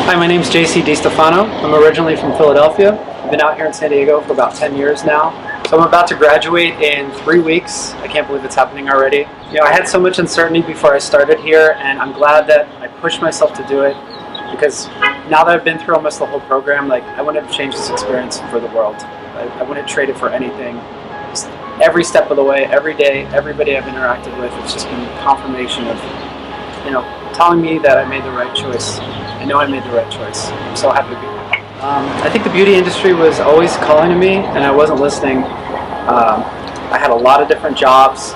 Hi, my name is JC DiStefano. I'm originally from Philadelphia. I've been out here in San Diego for about 10 years now. So I'm about to graduate in 3 weeks. I can't believe it's happening already. I had so much uncertainty before I started here, and I'm glad that I pushed myself to do it, because now that I've been through almost the whole program, I wouldn't have changed this experience for the world. I wouldn't trade it for anything. Just every step of the way, every day, everybody I've interacted with, it's just been confirmation of, telling me that I made the right choice. I know I made the right choice. I'm so happy to be here. I think the beauty industry was always calling to me, and I wasn't listening. I had a lot of different jobs,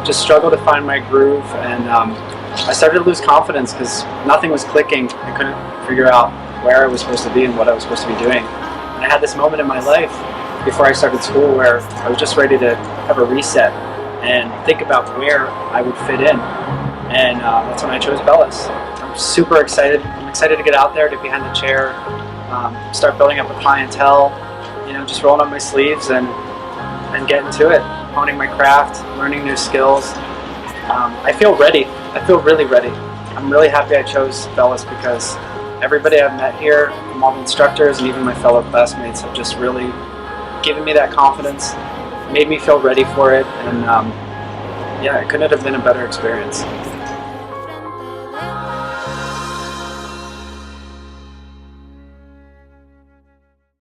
just struggled to find my groove, and I started to lose confidence because nothing was clicking. I couldn't figure out where I was supposed to be and what I was supposed to be doing. And I had this moment in my life before I started school where I was just ready to have a reset and think about where I would fit in. And that's when I chose Bellus. I'm super excited. I'm excited to get out there, to be behind the chair, start building up a clientele, just rolling up my sleeves and getting to it, honing my craft, learning new skills. I feel ready. I feel really ready. I'm really happy I chose Bellus because everybody I've met here, from all the instructors and even my fellow classmates, have just really given me that confidence, made me feel ready for it, and it couldn't have been a better experience.